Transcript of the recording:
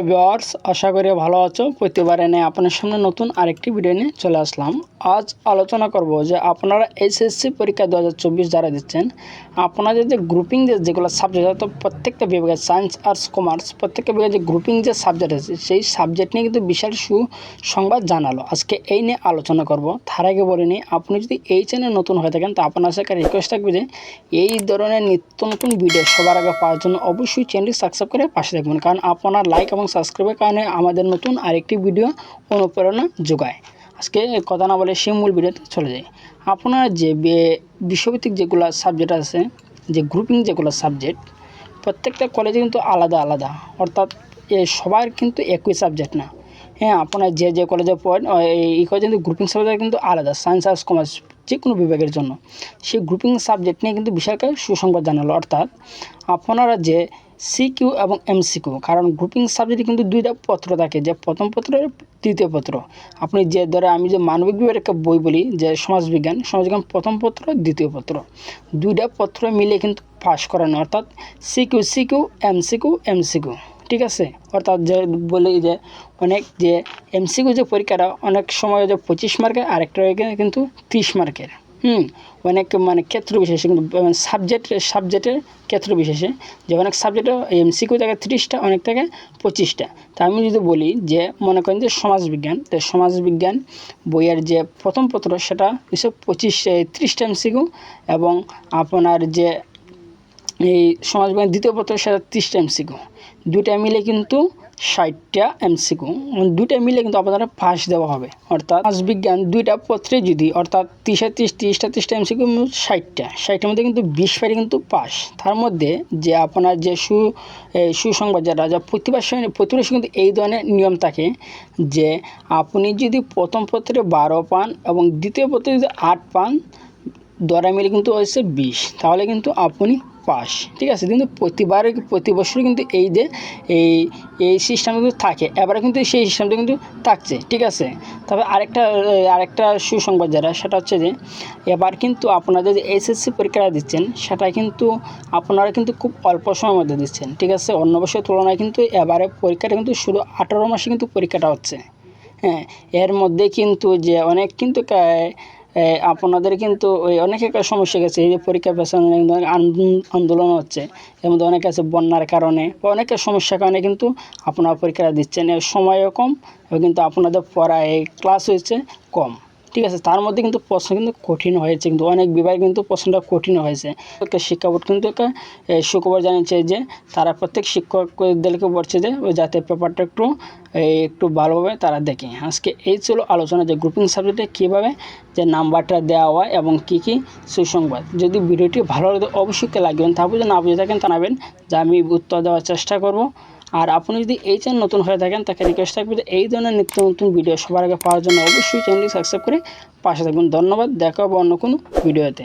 Viewers আশা করি ভালো আছো। প্রতিবারে নিয়ে আপনার সামনে নতুন আরেকটি ভিডিও নিয়ে চলে আসলাম। আজ আলোচনা করব যে আপনারা এসএসসি পরীক্ষা 2024 যারা দিচ্ছেন, আপনাদের যে গ্রুপিং যেগুলো সাবজেক্ট আছে, তো প্রত্যেকটা বিভাগে সায়েন্স আর্টস কমার্স প্রত্যেকটা বিভাগে যে গ্রুপিং যে সাবজেক্ট আছে সেই সাবজেক্ট নিয়ে কিন্তু বিশাল সুসংবাদ জানালো। আজকে এই নিয়ে আলোচনা করব। তার আগে বলে নিই, আপনি যদি এই চ্যানেল নতুন হয়ে থাকেন তো আপনার সাথে রিকোয়েস্ট থাকবে যে এই ধরনের নিত্য নতুন ভিডিও সবার আগে পাওয়ার জন্য অবশ্যই চ্যানেলটি সাবস্ক্রাইব করে পাশে থাকবেন, কারণ আপনার লাইক এবং সাবস্ক্রাইবের কারণে আমাদের নতুন আরেকটি ভিডিও অনুপ্রেরণা যোগায়। আজকে কথা না বলে সেই মূল ভিডিওতে চলে যাই। আপনার যে বিশ্বভিত্তিক যেগুলো সাবজেক্ট আছে, যে গ্রুপিং যেগুলো সাবজেক্ট, প্রত্যেকটা কলেজে কিন্তু আলাদা আলাদা, অর্থাৎ সবার কিন্তু একই সাবজেক্ট না। হ্যাঁ, আপনার যে কলেজে পড়েন এই কলেজে কিন্তু গ্রুপিং সাবজেক্ট কিন্তু আলাদা। সায়েন্স আর্টস কমার্স যে কোনো বিভাগের জন্য সেই গ্রুপিং সাবজেক্ট নিয়ে কিন্তু বিশালকার সুসংবাদ জানালো। অর্থাৎ আপনারা যে সিকিউ এবং এমসিকিউ, কারণ গ্রুপিং সাবজেক্টে কিন্তু দুইটা পত্র থাকে, যে প্রথম পত্র দ্বিতীয় পত্র। আপনি যে ধরে আমি যে মানবিক বিভাগের একটা বই বলি, যে সমাজবিজ্ঞান প্রথম পত্র দ্বিতীয় পত্র, দুইটা পত্র মিলে কিন্তু পাস করানো, অর্থাৎ সিকিউ এমসিকিউ। ঠিক আছে, অর্থাৎ যে বলি যে অনেক যে এমসিকিউ যে পরীক্ষাটা অনেক সময় যে 25 মার্কের, আরেকটা কিন্তু 30 মার্কের। অনেক ক্ষেত্র বিশেষে কিন্তু সাবজেক্টের ক্ষেত্র বিশেষে, যে অনেক সাবজেক্টে এমসিকিউ থাকে 30টা, অনেক থাকে 25টা। তা আমি যদি বলি যে মনে করেন যে সমাজবিজ্ঞান বইয়ের যে প্রথম পত্র সেটা 30টা এমসিকিউ, এবং আপনার যে এই সমাজবিজ্ঞান দ্বিতীয় পত্র সেটা 30টা এমসিকিউ, দুইটা মিলে কিন্তু 60টা এমসিকিউ, দুইটা মিলে কিন্তু আপনারা পাস দেওয়া হবে। অর্থাৎ সমাজবিজ্ঞান দুইটা পত্রে যদি অর্থাৎ 30টা এমসিকিউ 60টার মধ্যে কিন্তু 20 পারে কিন্তু পাস। তার মধ্যে যে আপনার যে সুসংবাদ যা প্রতি বছর কিন্তু এই ধরনের নিয়ম থাকে যে আপনি যদি প্রথম পত্রে 12 পান এবং দ্বিতীয় পত্রে যদি 8 পান, দরা মিলে কিন্তু হয়েছে 20, তাহলে কিন্তু আপনি পাস। ঠিক আছে, কিন্তু প্রতি বছরই কিন্তু এই সিস্টেম কিন্তু থাকে, এবারে কিন্তু সেই সিস্টেমটা কিন্তু থাকছে। ঠিক আছে, তবে আরেকটা সুসংবাদ সেটা হচ্ছে যে এবার কিন্তু আপনাদের যে এসএসসি পরীক্ষাটা দিচ্ছেন সেটা কিন্তু আপনারা কিন্তু খুব অল্প সময়ের মধ্যে দিচ্ছেন। ঠিক আছে, অন্য বছরের তুলনায় কিন্তু এবারে পরীক্ষাটা কিন্তু শুধু 18 মাসে কিন্তু পরীক্ষাটা হচ্ছে। হ্যাঁ, এর মধ্যে কিন্তু যে অনেক কিন্তু আপনাদের কিন্তু ওই অনেক একটা সমস্যা গেছে, এই যে পরীক্ষা পেছনে আন্দোলন হচ্ছে, এর মধ্যে অনেকে আছে বন্যার কারণে বা অনেকের সমস্যার কারণে কিন্তু আপনারা পরীক্ষাটা দিচ্ছেন, এর সময়ও কম এবং কিন্তু আপনাদের পড়ায় ক্লাস হয়েছে কম। ঠিক আছে, তার মধ্যে কিন্তু প্রশ্ন কিন্তু কঠিন হয়েছে, কিন্তু অনেক বিভাগে কিন্তু প্রশ্নটা কঠিন হয়েছে। শিক্ষা বোর্ড কিন্তু সুখবর জানিয়েছে যে তারা প্রত্যেক শিক্ষকদেরকে বলছে যে যাতে পেপারটা একটু ভালোভাবে তারা দেখে। আজকে এই ছিল আলোচনা যে গ্রুপিং সাবজেক্টে কীভাবে যে নাম্বারটা দেওয়া হয় এবং কী সুসংবাদ। যদি ভিডিওটি ভালো লাগে অবশ্যই লাগবেন, তারপর যদি না বুঝে থাকেন জানাবেন, যে আমি উত্তর দেওয়ার চেষ্টা করব। আর আপনি যদি এই চ্যানেল নতুন হয়ে থাকেন তাকে রিকোয়েস্ট থাকবে যে এই ধরনের নিত্য নতুন ভিডিও সবার আগে পাওয়ার জন্য অবশ্যই চ্যানেলটি সাবস্ক্রাইব করে পাশে থাকবেন। ধন্যবাদ, দেখা হবে অন্য কোনো ভিডিওতে।